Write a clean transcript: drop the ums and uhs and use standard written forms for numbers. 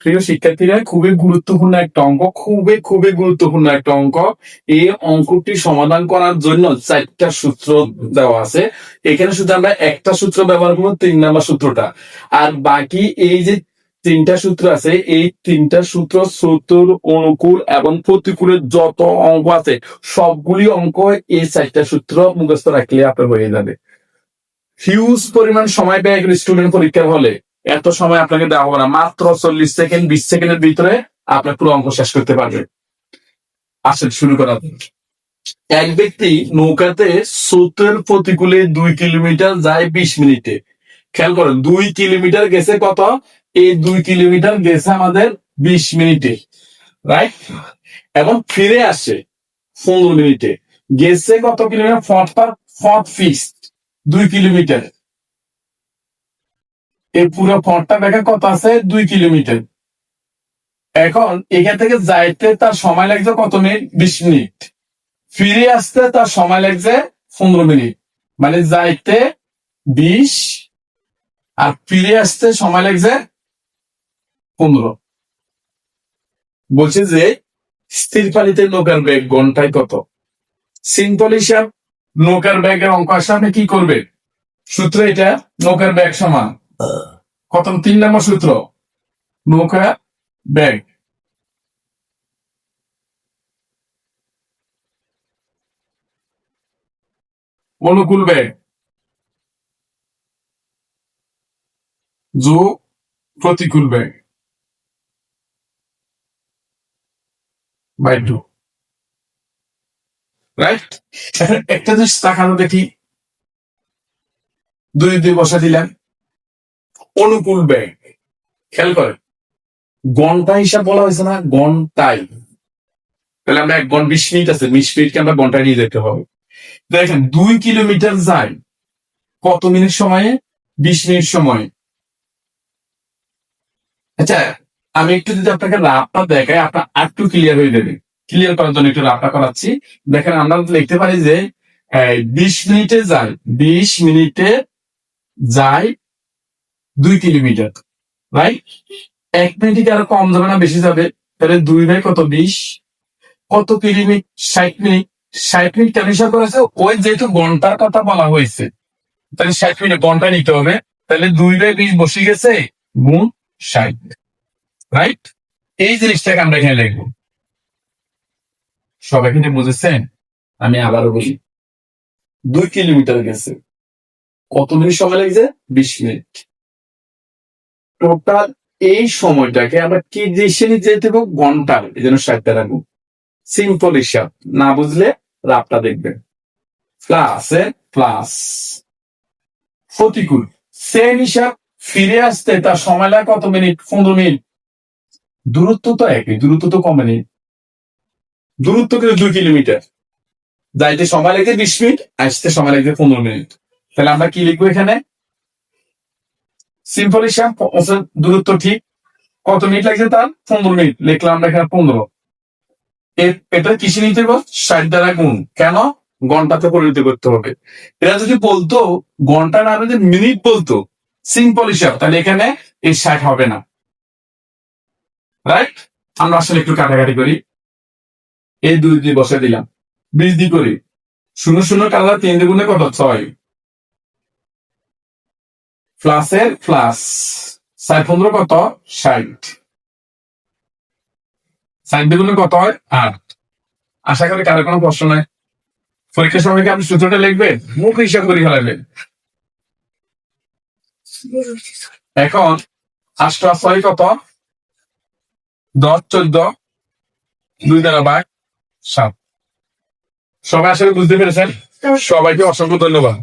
প্রিয় শিক্ষার্থীরা, খুবই গুরুত্বপূর্ণ একটা অঙ্ক, খুবই গুরুত্বপূর্ণ একটা অঙ্ক। এই অঙ্কটি সমাধান করার জন্য 4টা সূত্র দেওয়া আছে। এখানে শুধু আমরা একটা সূত্র ব্যবহার করবো, 3 নম্বর সূত্রটা। আর বাকি এই যে 3টা সূত্র আছে, এই 3টা সূত্র চতুর, অনুকূল এবং প্রতিকূলের যত অঙ্ক আছে সবগুলি অঙ্ক এই 4টা সূত্র মুখস্থ রাখলে আপনার হয়ে যাবে। হিউজ পরিমাণ সময় ব্যয় করে স্টুডেন্ট পরীক্ষার হলে এত সময় আপনাকে দেওয়া হবে না। মাত্র 40 সেকেন্ড 20 সেকেন্ডের ভিতরে আপনার পুরো অঙ্ক শেষ করতে পারবে। আসেন শুরু করা যাক। এক ব্যক্তি নৌকাতে স্রোতের প্রতিকূলে 2 কিলোমিটার যায় 20 মিনিটে। খেয়াল করেন, 2 কিলোমিটার গেছে কত? এই 2 কিলোমিটার গেছে আমাদের 20 মিনিটে, রাইট? এবং ফিরে আসে 15 মিনিটে। গেছে কত কিলোমিটার? 2 কিলোমিটার। এই পুরো পথটা দেখা কত আছে? 2 কিলোমিটার। এখন এখান থেকে যাইতে তার সময় লাগছে কত মিনিট? 20 মিনিট। ফিরে আসতে তার সময় লাগছে 15 মিনিট। মানে যাইতে 20 আর ফিরে আসতে সময় লাগছে 15। বলছে যে স্থির পানিতে নৌকার বেগ ঘন্টায় কত? সিম্পল হিসাব। নৌকার ব্যাগের অঙ্ক আসলে আপনি কি করবেন? সূত্র এটা, নৌকার ব্যাগ সমান কত? 3 নম্বর সূত্র, নৌকা ব্যাগ অনুকূল ব্যাগ যোগ প্রতিকূল ব্যাগ বাই 2, রাইট? একটা জিনিস তাকানো দেখি, 2 বসা দিলেন। অনুকূল ব্যাগ, খেয়াল করেন, ঘন্টা হিসাব বলা হয়েছে না? ঘন্টায়। তাহলে আমরা 1 ঘন্টা 20 মিনিট আছে, 20 মিনিটকে আমরা ঘন্টায় নিয়ে যেতে হবে। দেখেন 2 কিলোমিটার যায় কত মিনিট সময়ে? 20 মিনিট সময়ে। আচ্ছা, আমি একটু যদি আপনাকে রাফটা দেখাই, আপনার আরেকটু ক্লিয়ার হয়ে যাবে। ক্লিয়ার করার জন্য একটু রাফটা করাচ্ছি। দেখেন, আমরা লিখতে পারি যে 20 মিনিটে যায়, 20 মিনিটে যায় 2 কিলোমিটার, রাইট? 1 মিনিটে আরো কম যাবে না, বেশি যাবে? তাহলে 2 বাই কত? 20। কত কিলোমিটার? 60 মিনিট। 60 মিনিট কেন হিসাব করেছে? ওই যেহেতু ঘন্টার কথা বলা হয়েছে, তাহলে 60 মিনিট ঘন্টায় নিতে হবে। তাহলে 2/20 বসে গেছে গুণ 60, রাইট? এই জিনিসটাকে আমরা এখানে লিখবো। সবাই কিন্তু বুঝেছেন? আমি আবারও বলি, 2 কিলোমিটার গেছে, কত মিনিট সময় লাগছে? 20 মিনিট। টোটাল এই সময়টাকে আমরা কি দিয়ে যেতে হবে? ঘন্টার, এই জন্য 60টা রাখবো। সিম্পল হিসাব, না বুঝলে রাফটা দেখবেন। প্লাস প্রতিকূল, সেম হিসাব। ফিরে আসতে তার সময় লাগে কত মিনিট? 15 মিনিট। দূরত্ব তো একই, দূরত্ব তো কমেনি। দূরত্ব কিন্তু 2 কিলোমিটার। যাইতে সময় লাগছে 20 মিনিট, আসতে সময় লাগছে 15 মিনিট। তাহলে আমরা কি লিখবো এখানে? সিম্পল হিসাব, দূরত্ব ঠিক, কত মিনিট লাগছে তার? 15 মিনিট। লিখলাম আমরা এখানে 15। এটা কিসে নিতে হবে? 60 দ্বারা গুণ। কেন? ঘন্টাতে পরিণত করতে হবে। এরা যদি বলতো ঘন্টা না যদি মিনিট বলতো, সিম্পল হিসাব, তাহলে এখানে এই 60 হবে না, রাইট? আমরা আসলে একটু কাটাকাটি করি। এই 2 বসে দিলাম, 20 করি। 0 কাটা 3 কত? 6। প্লাসের প্লাস 4 কত? 60। 4 কত হয়? 8। আশা করি কারো কোনো প্রশ্ন নাই। পরীক্ষার সময় কি আপনি সূত্রটা লিখবেন? মুখ হিসাব করে ফেলাবেন। এখন 8 আর 6 কত? 10, 14, 2 দ্বারা ভাগ 7। সবাই আসলে বুঝতে পেরেছেন? সবাইকে অসংখ্য ধন্যবাদ।